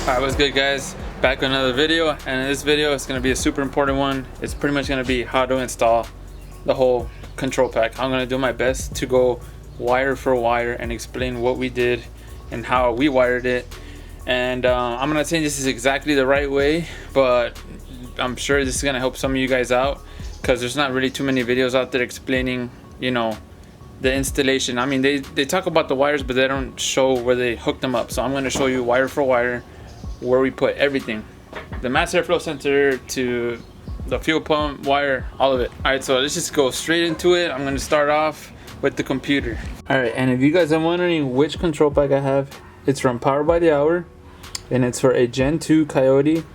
Alright, what's good guys? Back with another video, and in this video it's going to be a super important one. It's pretty much going to be how to install the whole control pack. I'm going to do my best to go wire for wire and explain what we did and how we wired it. And I'm not saying this is exactly the right way, but I'm sure this is going to help some of you guys out, because there's not really too many videos out there explaining, you know, the installation. I mean, they talk about the wires, but they don't show where they hook them up. So I'm going to show you wire for wire where we put everything, the mass airflow sensor to the fuel pump wire, all of it. All right, so let's just go straight into it. I'm going to start off with the computer. All right, and if you guys are wondering which control pack I have, it's from Power by the Hour, and it's for a Gen 2 Coyote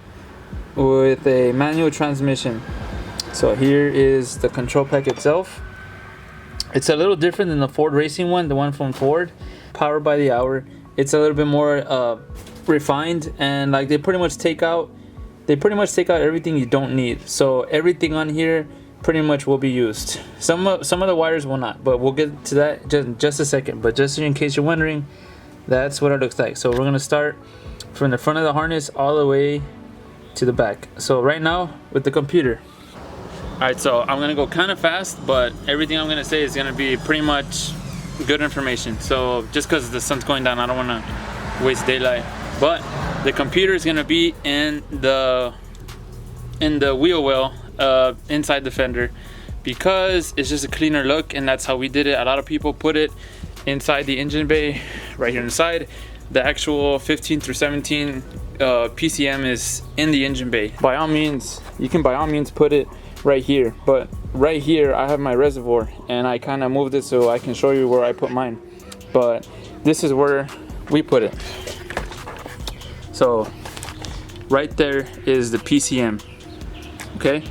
with a manual transmission. So here is the control pack itself. It's a little different than the Ford Racing one, the one from Ford. Power by the Hour, it's a little bit more refined, and like they pretty much take out everything you don't need. So everything on here pretty much will be used. Some of the wires will not, but we'll get to that just a second. But just in case you're wondering, that's what it looks like. So we're gonna start from the front of the harness all the way to the back. So right now with the computer. All right, so I'm gonna go kind of fast, but everything I'm gonna say is gonna be pretty much good information. So just because the sun's going down, I don't want to waste daylight. But the computer is gonna be in the wheel well inside the fender, because it's just a cleaner look, and that's how we did it. A lot of people put it inside the engine bay, right here inside. The actual 15 through 17 PCM is in the engine bay. By all means, you can put it right here, but right here I have my reservoir, and I kind of moved it so I can show you where I put mine. But this is where we put it. So right there is the PCM. Okay,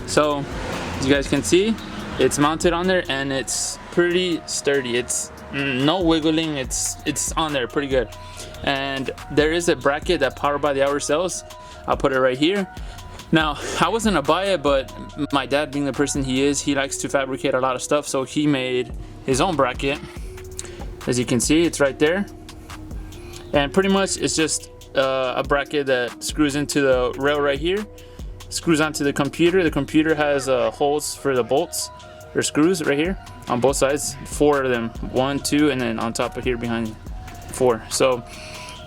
so as you guys can see, it's mounted on there and it's pretty sturdy. It's no wiggling, it's on there pretty good. And there is a bracket that Power by the Hour sells. I'll put it right here. Now, I wasn't gonna buy it, but my dad, being the person he is, he likes to fabricate a lot of stuff, so he made his own bracket. As you can see, it's right there, and pretty much it's just a bracket that screws into the rail right here, screws onto the computer. The computer has holes for the bolts or screws right here on both sides, 4 of them, 1, 2, and then on top of here behind 4. So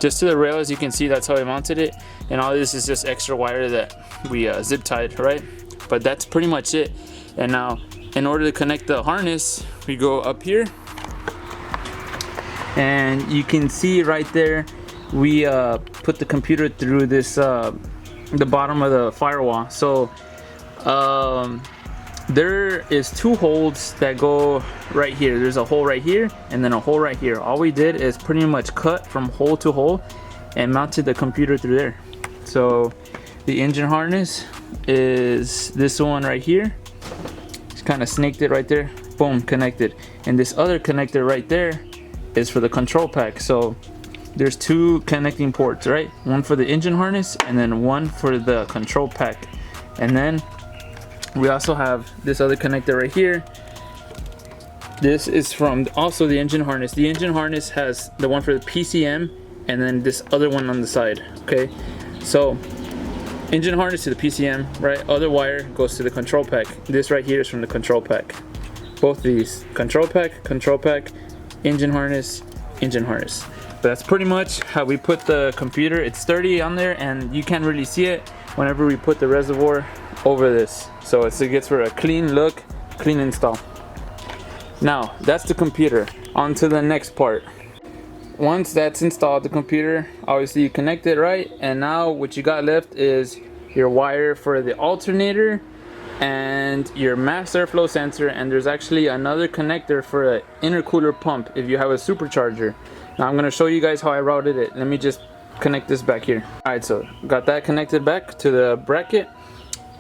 just to the rail, as you can see, that's how I mounted it. And all this is just extra wire that we zip tied, right? But that's pretty much it. And now, in order to connect the harness, we go up here, and you can see right there, we put the computer through this the bottom of the firewall. So there is 2 holes that go right here. There's a hole right here and then a hole right here. All we did is pretty much cut from hole to hole and mounted the computer through there. So the engine harness is this one right here. Just kind of snaked it right there, boom, connected. And this other connector right there is for the control pack. So there's 2 connecting ports, right? One for the engine harness and then one for the control pack. And then we also have this other connector right here. This is from also the engine harness. The engine harness has the one for the PCM and then this other one on the side. Okay, so engine harness to the PCM, right? Other wire goes to the control pack. This right here is from the control pack. Both of these, control pack, engine harness, engine harness. But that's pretty much how we put the computer. It's sturdy on there, and you can't really see it whenever we put the reservoir over this. So it gets for a clean look, clean install. Now, that's the computer. On to the next part. Once that's installed, the computer, obviously you connect it, right? And now what you got left is your wire for the alternator and your mass airflow sensor, and there's actually another connector for an intercooler pump if you have a supercharger. Now I'm gonna show you guys how I routed it. Let me just connect this back here. All right, so got that connected back to the bracket.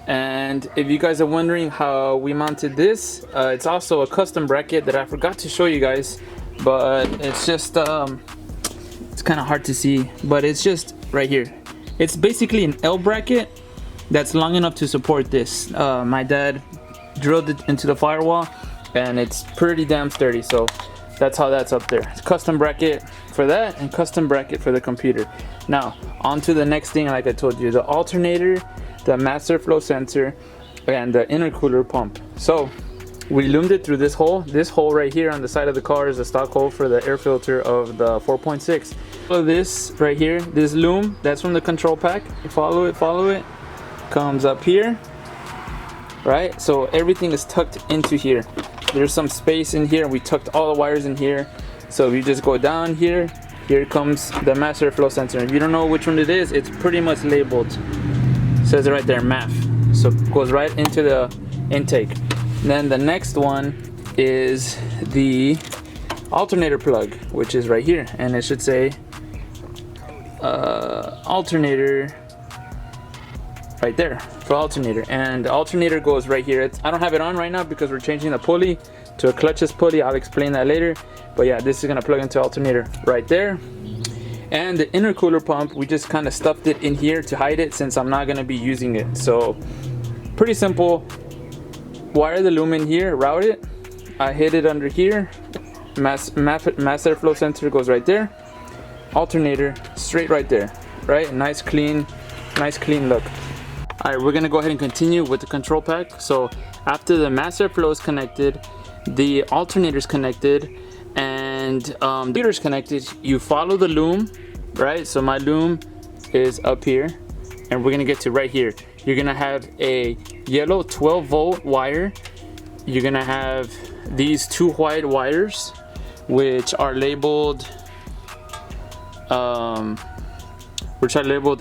And if you guys are wondering how we mounted this, it's also a custom bracket that I forgot to show you guys, but it's just it's kind of hard to see, but it's just right here. It's basically an L bracket that's long enough to support this. My dad drilled it into the firewall, and it's pretty damn sturdy. So That's how that's up there. It's custom bracket for that and custom bracket for the computer. Now on to the next thing. Like I told you, the alternator, the master flow sensor, and the intercooler pump. So we loomed it through this hole. This hole right here on the side of the car is a stock hole for the air filter of the 4.6. So this right here, this loom, that's from the control pack. You follow it, comes up here, right? So everything is tucked into here. There's some space in here. We tucked all the wires in here. So you just go down here. Here comes the master flow sensor. If you don't know which one it is, it's pretty much labeled. It says it right there, MAF. So it goes right into the intake. Then the next one is the alternator plug, which is right here, and it should say alternator right there for alternator. And the alternator goes right here. I don't have it on right now because we're changing the pulley to a clutchless pulley. I'll explain that later, but yeah, this is gonna plug into alternator right there. And the intercooler pump, we just kind of stuffed it in here to hide it since I'm not gonna be using it. So pretty simple. Wire the loom in here, route it. I hit it under here. Mass airflow sensor goes right there. Alternator straight right there. Right, nice clean look. All right, we're gonna go ahead and continue with the control pack. So after the mass airflow is connected, the alternator is connected, and the computer is connected, you follow the loom, right? So my loom is up here, and we're gonna get to right here. You're gonna have a yellow 12-volt wire. You're gonna have these two white wires, which are labeled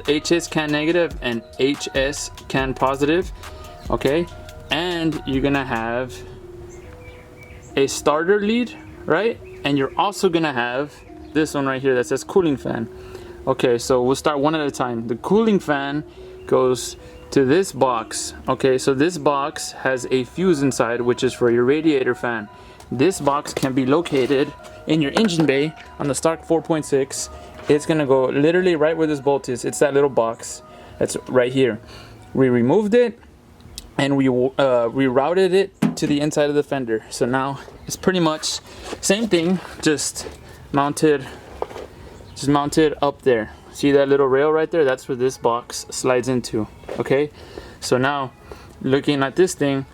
HS can negative and HS can positive. Okay, and you're gonna have a starter lead, right? And you're also gonna have this one right here that says cooling fan. Okay, so we'll start one at a time. The cooling fan goes to this box. Okay, so this box has a fuse inside, which is for your radiator fan. This box can be located in your engine bay on the stock 4.6. It's gonna go literally right where this bolt is. It's that little box that's right here. We removed it and we rerouted it to the inside of the fender. So now it's pretty much same thing, just mounted up there. See that little rail right there? That's where this box slides into. Okay, so now looking at this thing,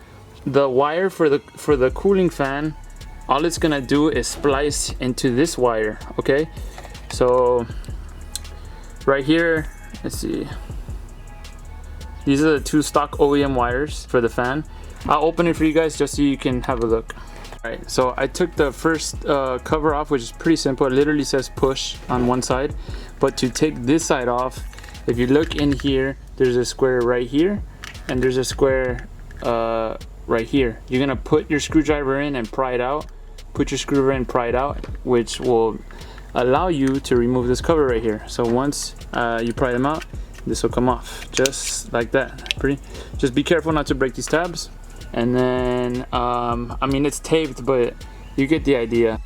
the wire for the cooling fan, all it's gonna do is splice into this wire. Okay, so right here, let's see, these are the two stock OEM wires for the fan. I'll open it for you guys just so you can have a look. Alright, so I took the first cover off, which is pretty simple. It literally says push on one side, but to take this side off, if you look in here, there's a square right here and there's a square right here. You're gonna put your screwdriver in and pry it out. Put your screwdriver in, pry it out, which will allow you to remove this cover right here. So once you pry them out, this will come off just like that. Just be careful not to break these tabs. And then I mean, it's taped, but you get the idea.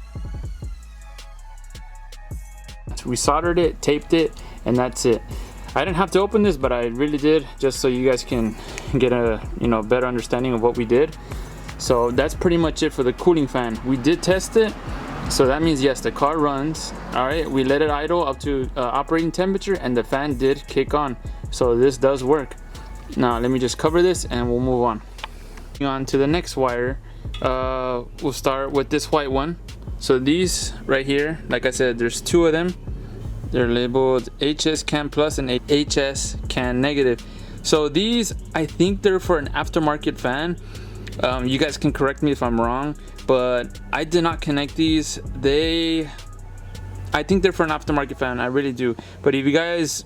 So we soldered it, taped it, and that's it. I didn't have to open this, but I really did, just so you guys can get a better understanding of what we did. So that's pretty much it for the cooling fan. We did test it, so that means yes, the car runs. All right, we let it idle up to operating temperature, and the fan did kick on. So this does work. Now let me just cover this, and we'll move on. On to the next wire. We'll start with this white one. So these right here, like I said, there's two of them. They're labeled HS can plus and HS can negative. So these, I think they're for an aftermarket fan. You guys can correct me if I'm wrong, but I did not connect these. I think they're for an aftermarket fan, I really do. But if you guys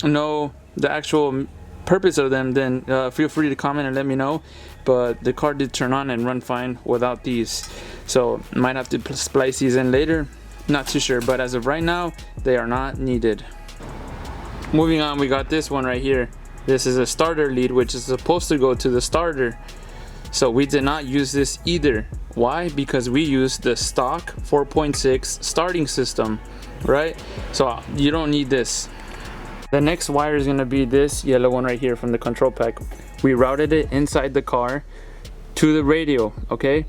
know the actual purpose of them, then feel free to comment and let me know. But the car did turn on and run fine without these, so might have to splice these in later, not too sure, but as of right now they are not needed. Moving on, we got this one right here. This is a starter lead, which is supposed to go to the starter. So we did not use this either. Why? Because we used the stock 4.6 starting system, right? So you don't need this. The next wire is going to be this yellow one right here from the control pack. We routed it inside the car to the radio. Okay,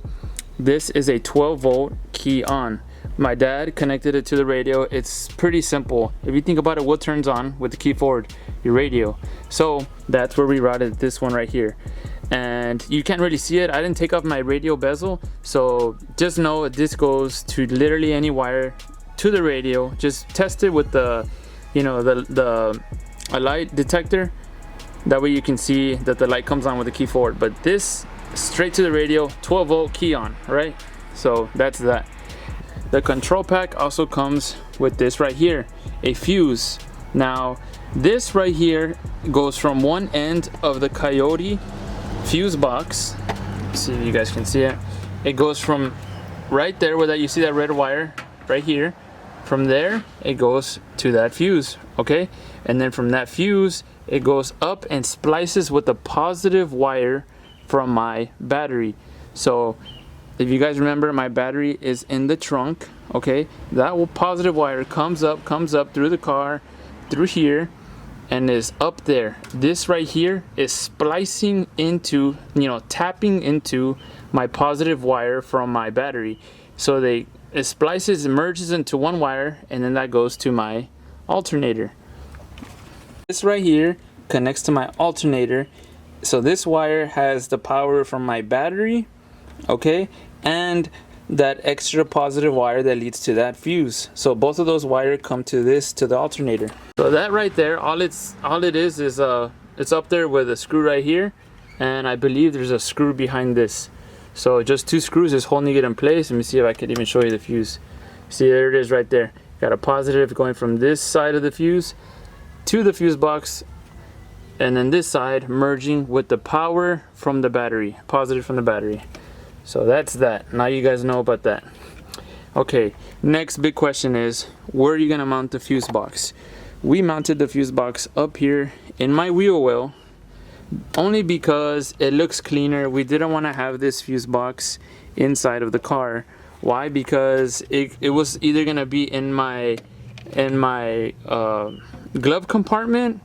this is a 12-volt key on. My dad connected it to the radio. It's pretty simple. If you think about it, what turns on with the key forward? Your radio. So that's where we routed this one right here. And you can't really see it. I didn't take off my radio bezel, so just know this goes to literally any wire to the radio. Just test it with the, you know, a light detector. That way you can see that the light comes on with the key forward. But this straight to the radio, 12 volt key on, right? So that's that. The control pack also comes with this right here, a fuse. Now this right here goes from one end of the COYOTE fuse box. Let's see if you guys can see it. It goes from right there where that you see that red wire right here. From there it goes to that fuse, okay? And then from that fuse it goes up and splices with the positive wire from my battery. So if you guys remember, my battery is in the trunk, okay? That positive wire comes up through the car, through here, and is up there. This right here is splicing into, you know, tapping into my positive wire from my battery. So it splices, it merges into one wire, and then that goes to my alternator. This right here connects to my alternator. So this wire has the power from my battery, okay, and that extra positive wire that leads to that fuse. So both of those wires come to the alternator. So that right there, all it is it's up there with a screw right here, and I believe there's a screw behind this. So just two screws is holding it in place. Let me see if I can even show you the fuse. See, there it is right there. Got a positive going from this side of the fuse to the fuse box, and then this side merging with the power from the battery, positive from the battery. So that's that. Now you guys know about that. Okay, next big question is, where are you gonna mount the fuse box? We mounted the fuse box up here in my wheel well, only because it looks cleaner. We didn't want to have this fuse box inside of the car. Why? Because it was either gonna be in my glove compartment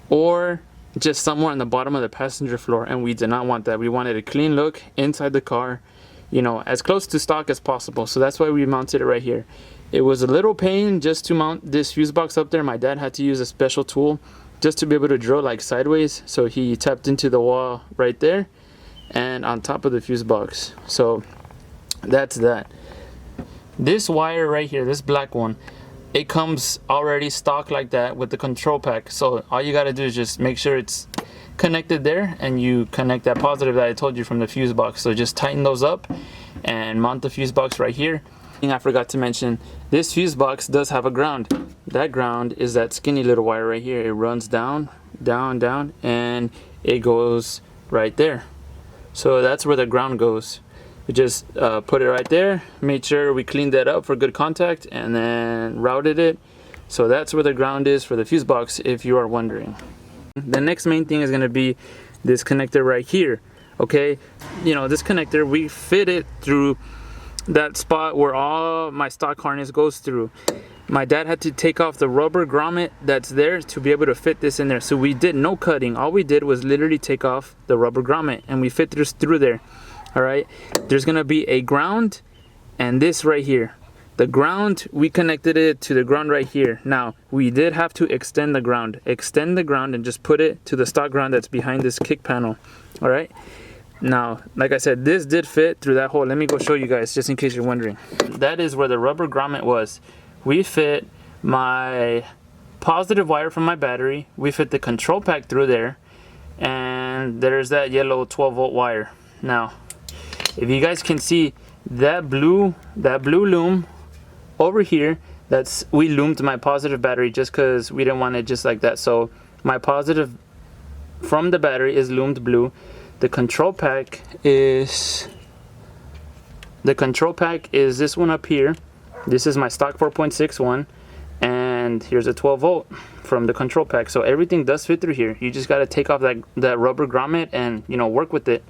or just somewhere on the bottom of the passenger floor, and we did not want that. We wanted a clean look inside the car, you know, as close to stock as possible. So that's why we mounted it right here. It was a little pain just to mount this fuse box up there. My dad had to use a special tool just to be able to drill like sideways, so he tapped into the wall right there and on top of the fuse box. So that's that. This wire right here, this black one, it comes already stock like that with the control pack. So all you got to do is just make sure it's connected there, and you connect that positive that I told you from the fuse box. So just tighten those up and mount the fuse box right here. And I forgot to mention, this fuse box does have a ground. That ground is that skinny little wire right here. It runs down, down, down, and it goes right there. So that's where the ground goes. We just put it right there, made sure we cleaned that up for good contact, and then routed it. So that's where the ground is for the fuse box, if you are wondering. The next main thing is going to be this connector right here. Okay, you know, this connector, we fit it through that spot where all my stock harness goes through. My dad had to take off the rubber grommet that's there to be able to fit this in there. So we did no cutting. All we did was literally take off the rubber grommet, and we fit this through there. All right, there's gonna be a ground and this right here. The ground, we connected it to the ground right here. Now we did have to extend the ground and just put it to the stock ground that's behind this kick panel. All right, now like I said, this did fit through that hole. Let me go show you guys, just in case you're wondering. That is where the rubber grommet was. We fit my positive wire from my battery, we fit the control pack through there, and there's that yellow 12 volt wire. Now if you guys can see that blue loom over here, we loomed my positive battery just because we didn't want it just like that. So my positive from the battery is loomed blue. The control pack is this one up here. This is my stock 4.6 one, and here's a 12 volt from the control pack. So everything does fit through here. You just got to take off that rubber grommet and, you know, work with it,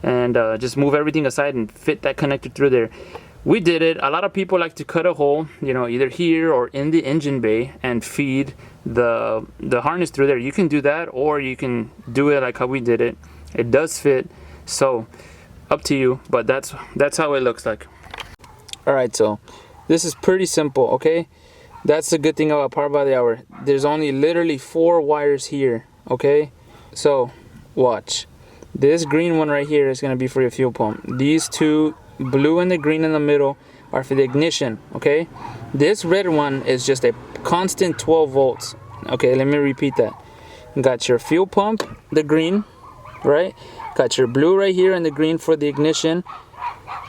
and just move everything aside and fit that connector through there. We did it. A lot of people like to cut a hole, you know, either here or in the engine bay and feed the harness through there. You can do that, or you can do it like how we did it. It does fit, so up to you, but that's how it looks like. All right, so This is pretty simple, okay? That's the good thing about power by the hour. There's only literally 4 wires here, okay? So watch. This green one right here is going to be for your fuel pump. These 2, blue and the green in the middle, are for the ignition, okay? This red one is just a constant 12 volts. Okay, let me repeat that. Got your fuel pump, the green, right? Got your blue right here and the green for the ignition,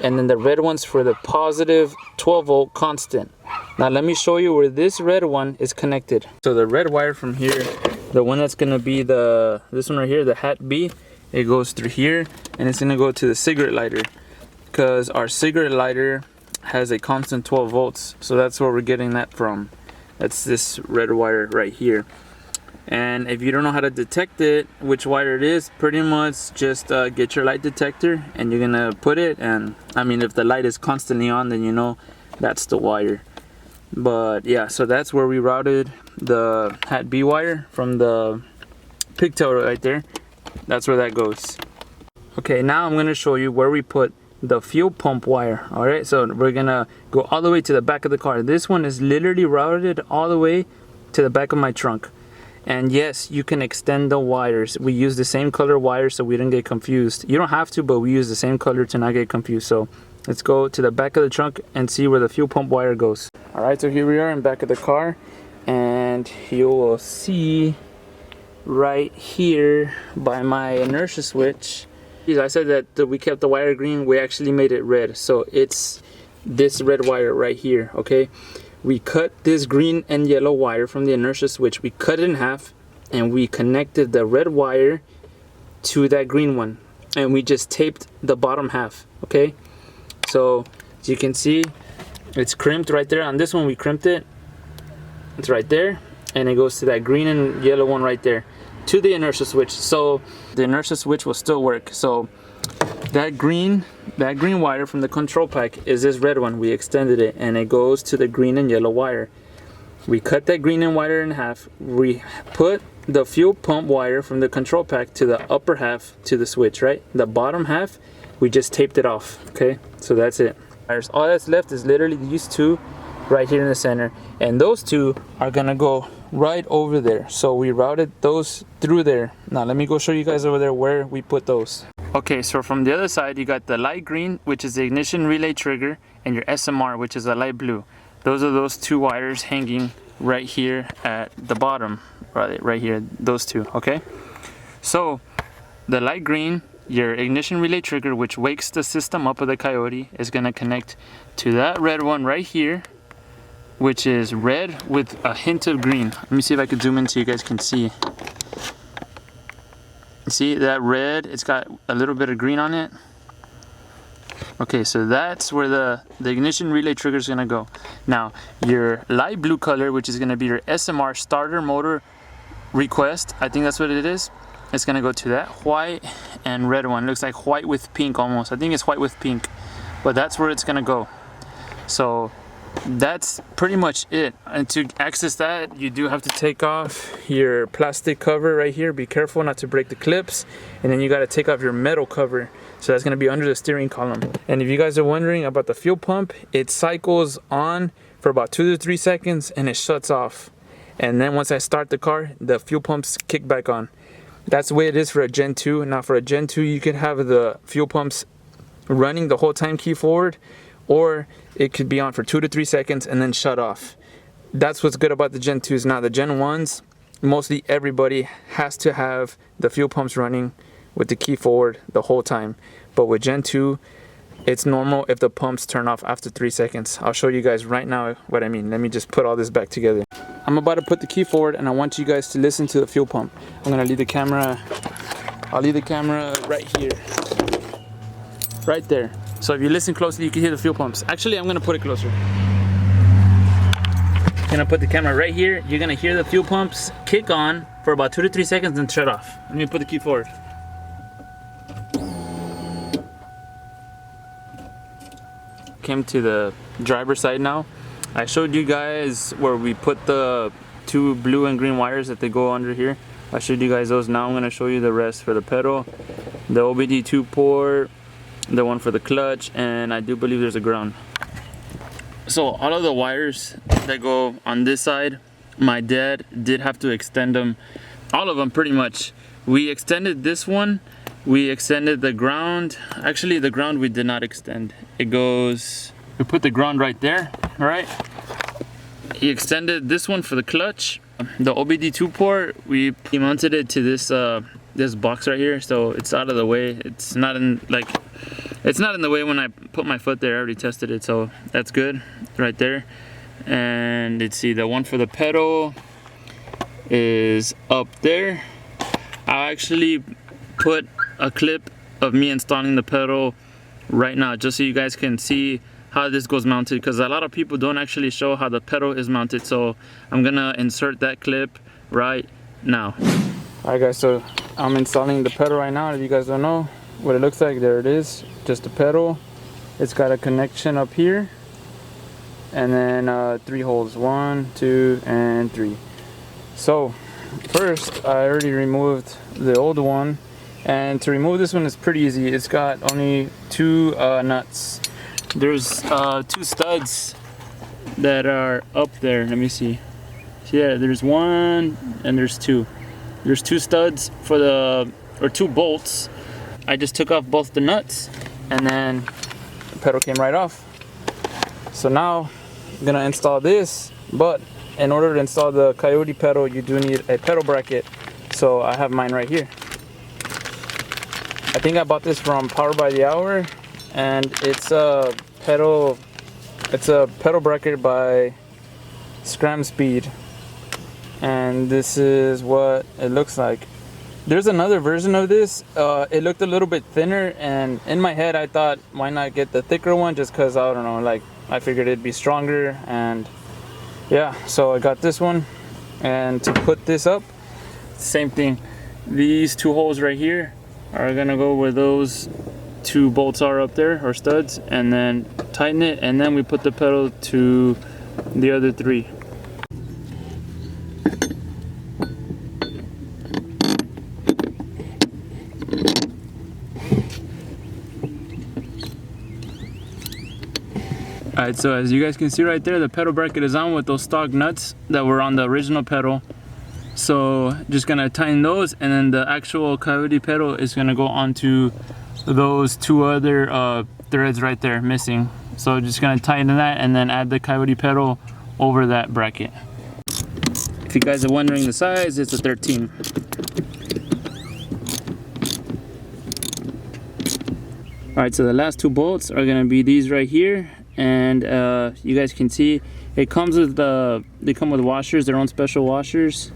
and then the red one's for the positive 12 volt constant. Now let me show you where this red one is connected. So the red wire from here, the one that's gonna be this one right here, the hat B, it goes through here and it's gonna go to the cigarette lighter, because our cigarette lighter has a constant 12 volts. So that's where we're getting that from. That's this red wire right here. And if you don't know how to detect it, which wire it is, pretty much just get your light detector and you're gonna put it, and I mean, if the light is constantly on, then you know that's the wire. But yeah, so that's where we routed the hat B wire from the pigtail right there. That's where that goes. Okay, now I'm gonna show you where we put the fuel pump wire. All right, so we're gonna go all the way to the back of the car. This one is literally routed all the way to the back of my trunk. And yes, you can extend the wires. We use the same color wires so we don't get confused. You don't have to, but we use the same color to not get confused. So let's go to the back of the trunk and see where the fuel pump wire goes. All right, so here we are in back of the car, and you will see right here by my inertia switch. I said that we kept the wire green. We actually made it red. So it's this red wire right here, okay? We cut this green and yellow wire from the inertia switch. We cut it in half and we connected the red wire to that green one. And we just taped the bottom half, okay? So as you can see, it's crimped right there. On this one, we crimped it. It's right there. And it goes to that green and yellow one right there, to the inertia switch. So the inertia switch will still work. So that green wire from the control pack is this red one. We extended it and it goes to the green and yellow wire. We cut that green and wire in half. We put the fuel pump wire from the control pack to the upper half to the switch, right? The bottom half, we just taped it off, okay? So that's it. All that's left is literally these 2 right here in the center, and those 2 are gonna go right over there. So we routed those through there. Now let me go show you guys over there where we put those. Okay, so from the other side, you got the light green, which is the ignition relay trigger, and your SMR, which is the light blue. Those are those 2 wires hanging right here at the bottom, right here, those 2, okay? So the light green, your ignition relay trigger, which wakes the system up of the COYOTE, is gonna connect to that red one right here, which is red with a hint of green. Let me see if I can zoom in so you guys can see. See that red, it's got a little bit of green on it. Okay, so that's where the ignition relay trigger is gonna go. Now, your light blue color, which is gonna be your SMR starter motor request, I think that's what it is. It's gonna go to that white and red one. It looks like white with pink almost. I think it's white with pink, but that's where it's gonna go. So that's pretty much it. And to access that, you do have to take off your plastic cover right here. Be careful not to break the clips, and then you got to take off your metal cover, so that's going to be under the steering column. And if you guys are wondering about the fuel pump, it cycles on for about 2 to 3 seconds and it shuts off, and then once I start the car, the fuel pumps kick back on. That's the way it is for a Gen 2. Now for a Gen 2, you could have the fuel pumps running the whole time, key forward, or it could be on for 2 to 3 seconds and then shut off. That's what's good about the Gen 2s. Now the Gen 1s, mostly everybody has to have the fuel pumps running with the key forward the whole time. But with Gen 2, it's normal if the pumps turn off after 3 seconds. I'll show you guys right now what I mean. Let me just put all this back together. I'm about to put the key forward and I want you guys to listen to the fuel pump. I'm gonna leave the camera, I'll leave the camera right here. Right there. So if you listen closely, you can hear the fuel pumps. Actually, I'm gonna put it closer. I'm gonna put the camera right here. You're gonna hear the fuel pumps kick on for about 2 to 3 seconds and shut off. Let me put the key forward. Came to the driver's side now. I showed you guys where we put the 2 blue and green wires that they go under here. I showed you guys those. Now I'm gonna show you the rest for the pedal, the OBD2 port, the one for the clutch, and I do believe there's a ground. So all of the wires that go on this side, my dad did have to extend them, all of them pretty much. We extended this one, we extended the ground. Actually, the ground we did not extend. It goes, we put the ground right there, right? He extended this one for the clutch. The OBD2 port, he mounted it to this this box right here, so it's out of the way. It's not in the way when I put my foot there. I already tested it, so that's good right there. And let's see, the one for the pedal is up there. I actually put a clip of me installing the pedal right now, just so you guys can see how this goes mounted, because a lot of people don't actually show how the pedal is mounted. So I'm gonna insert that clip right now. Alright guys, so I'm installing the pedal right now. If you guys don't know what it looks like, there it is, just a pedal. It's got a connection up here, and then 3 holes, 1, 2, and 3. So first, I already removed the old one, and to remove this one is pretty easy. It's got only 2 nuts. There's 2 studs that are up there. Let me see. See there, there's 1 and there's 2. There's 2 studs for the, or 2 bolts. I just took off both the nuts, and then the pedal came right off. So now I'm gonna install this, but in order to install the COYOTE pedal, you do need a pedal bracket. So I have mine right here. I think I bought this from Power by the Hour, and it's a pedal bracket by Scram Speed, and this is what it looks like. There's another version of this. It looked a little bit thinner, and in my head I thought, why not get the thicker one, just because, I don't know, like I figured it'd be stronger. And yeah, so I got this one. And to put this up, same thing. These 2 holes right here are gonna go where those 2 bolts are up there, or studs, and then tighten it, and then we put the pedal to the other 3. Alright, so as you guys can see right there, the pedal bracket is on with those stock nuts that were on the original pedal. So just gonna tighten those, and then the actual COYOTE pedal is gonna go onto those 2 other threads right there missing. So just gonna tighten that and then add the COYOTE pedal over that bracket. If you guys are wondering the size, it's a 13. Alright, so the last 2 bolts are gonna be these right here, and you guys can see it comes with they come with washers, their own special washers.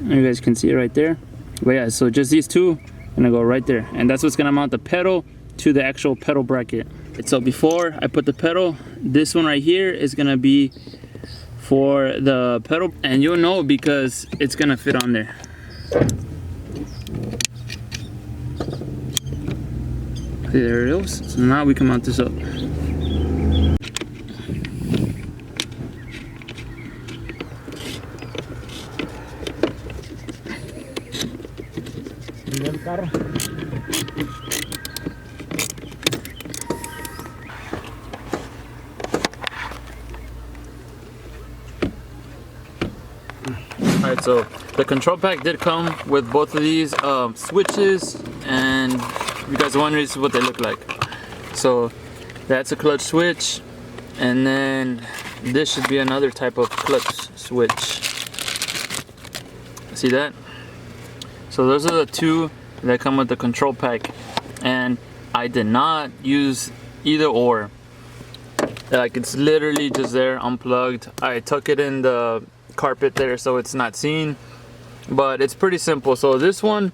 You guys can see it right there. But yeah, so just these 2 gonna go right there, and that's what's gonna mount the pedal to the actual pedal bracket. So before I put the pedal, this one right here is gonna be for the pedal, and you'll know because it's gonna fit on there. There it is. So now we can mount this up. Alright, so the control pack did come with both of these switches, and you guys are wondering what they look like. So that's a clutch switch, and then this should be another type of clutch switch. See that? So those are the 2 that come with the control pack, and I did not use either or. Like, it's literally just there unplugged. I tuck it in the carpet there so it's not seen, but it's pretty simple. So this one,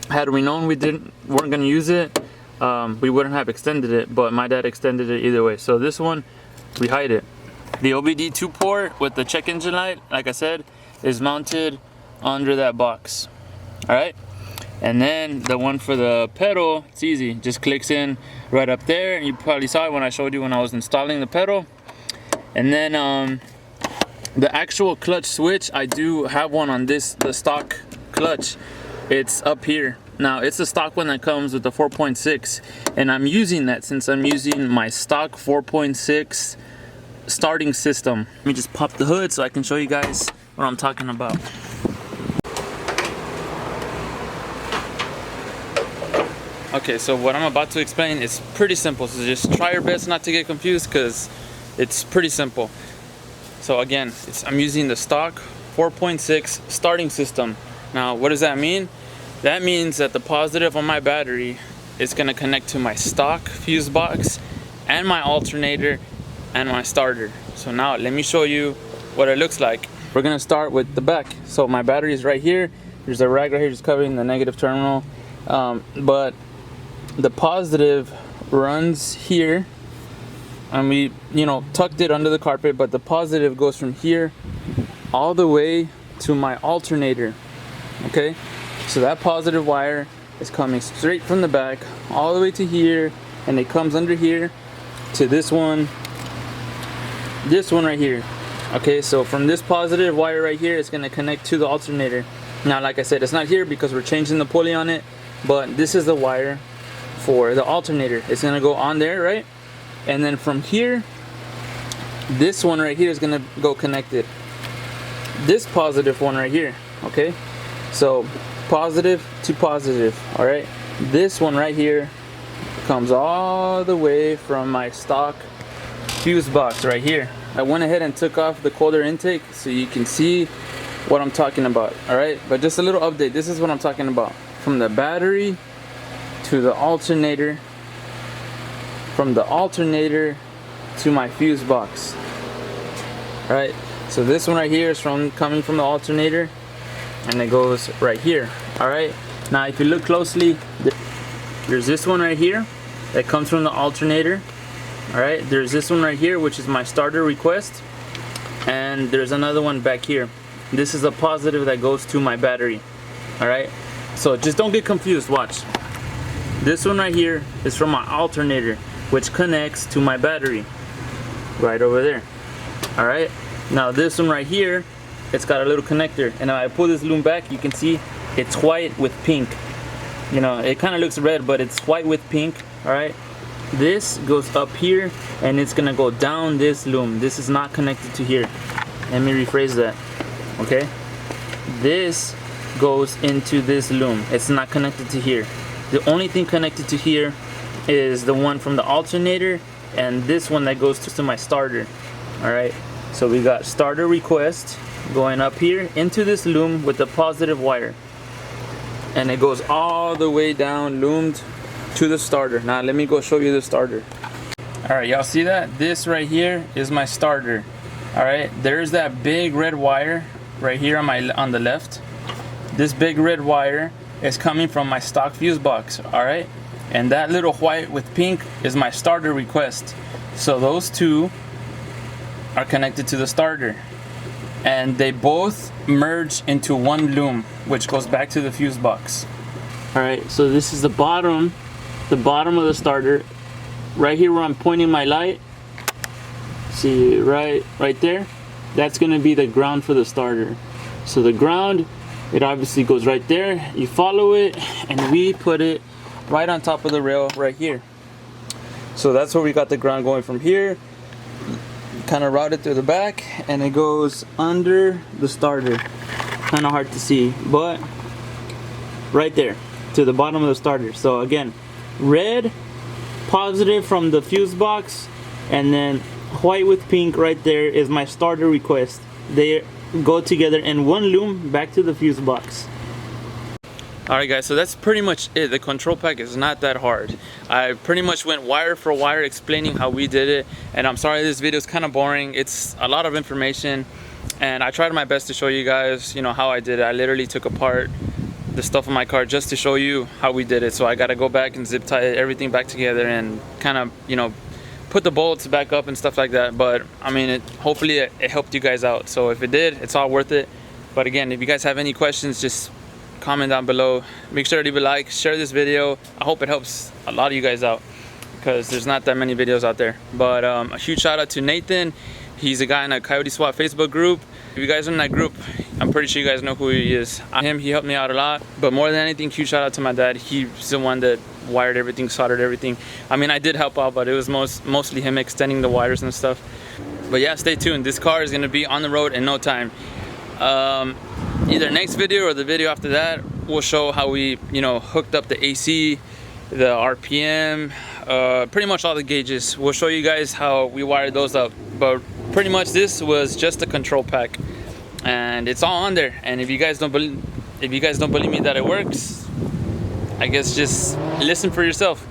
had we known we weren't gonna use it, we wouldn't have extended it, but my dad extended it either way. So this one, we hide it. The OBD2 port with the check engine light, like I said, is mounted under that box. All right, and then the one for the pedal, it's easy, just clicks in right up there, and you probably saw it when I showed you when I was installing the pedal. And then the actual clutch switch, I do have one on this, the stock clutch. It's up here, Now it's a stock one that comes with the 4.6, and I'm using that since I'm using my stock 4.6 starting system. Let me just pop the hood so I can show you guys what I'm talking about. Okay, so what I'm about to explain is pretty simple, so just try your best not to get confused because it's pretty simple. So again, I'm using the stock 4.6 starting system. Now what does that mean? That means that the positive on my battery is going to connect to my stock fuse box and my alternator and my starter. So now let me show you what it looks like. We're going to start with the back. So my battery is right here. There's a rag right here just covering the negative terminal, but the positive runs here, and we tucked it under the carpet, but the positive goes from here all the way to my alternator. Okay, so that positive wire is coming straight from the back all the way to here, and it comes under here to this one right here. Okay, so from this positive wire right here, it's going to connect to the alternator. Now like I said, it's not here because we're changing the pulley on it, but this is the wire for the alternator. It's going to go on there, right? And then from here, this one right here is going to go connected. This positive one right here. Okay, so positive to positive. All right, this one right here comes all the way from my stock fuse box right here. I went ahead and took off the colder intake so you can see what I'm talking about. All right, but just a little update. This is what I'm talking about. From the battery to the alternator, from the alternator to my fuse box. All right, so this one right here is coming from the alternator, and it goes right here. All right, now if you look closely, there's this one right here that comes from the alternator. All right, there's this one right here, which is my starter request, and there's another one back here. This is a positive that goes to my battery. All right, so just don't get confused. Watch. This one right here is from my alternator, which connects to my battery right over there. All right, now this one right here, it's got a little connector, and if I pull this loom back, you can see it's white with pink. It kind of looks red, but it's white with pink. All right, this goes up here, and it's gonna go down this loom. This is not connected to here. Let me rephrase that. Okay, this goes into this loom. It's not connected to here. The only thing connected to here is the one from the alternator and this one that goes to my starter. All right, so we got starter request going up here into this loom with the positive wire, and it goes all the way down loomed to the starter. Now let me go show you the starter. All right, y'all see that? This right here is my starter. All right, there's that big red wire right here on the left. This big red wire is coming from my stock fuse box. All right, and that little white with pink is my starter request. So those two are connected to the starter, and they both merge into one loom, which goes back to the fuse box. All right, so this is the bottom of the starter. Right here where I'm pointing my light, see right there, that's gonna be the ground for the starter. So the ground, it obviously goes right there. You follow it, and we put it right on top of the rail right here. So that's where we got the ground going from here. Kind of route it through the back, and it goes under the starter. Kind of hard to see, but right there to the bottom of the starter. So again, red positive from the fuse box, and then white with pink right there is my starter request. They go together in one loom back to the fuse box. Alright guys, so that's pretty much it. The control pack is not that hard. I pretty much went wire for wire explaining how we did it, and I'm sorry this video is kind of boring. It's a lot of information, and I tried my best to show you guys, how I did it. I literally took apart the stuff on my car just to show you how we did it. So I got to go back and zip tie everything back together and kind of, put the bolts back up and stuff like that. But I mean, hopefully it helped you guys out. So if it did, it's all worth it. But again, if you guys have any questions, just comment down below. Make sure to leave a like, share this video. I hope it helps a lot of you guys out, because there's not that many videos out there. But a huge shout out to Nathan. He's a guy in a Coyote Swap Facebook group. If you guys are in that group, I'm pretty sure you guys know who he is. He helped me out a lot, but more than anything, huge shout out to my dad. He's the one that wired everything, soldered everything. I mean, I did help out, but it was mostly him extending the wires and stuff. But yeah, stay tuned. This car is gonna be on the road in no time. Either next video or the video after that, we'll show how we, you know, hooked up the AC, the RPM, pretty much all the gauges. We'll show you guys how we wired those up. But pretty much this was just a control pack, and it's all on there. And if you guys don't believe me that it works, I guess just listen for yourself.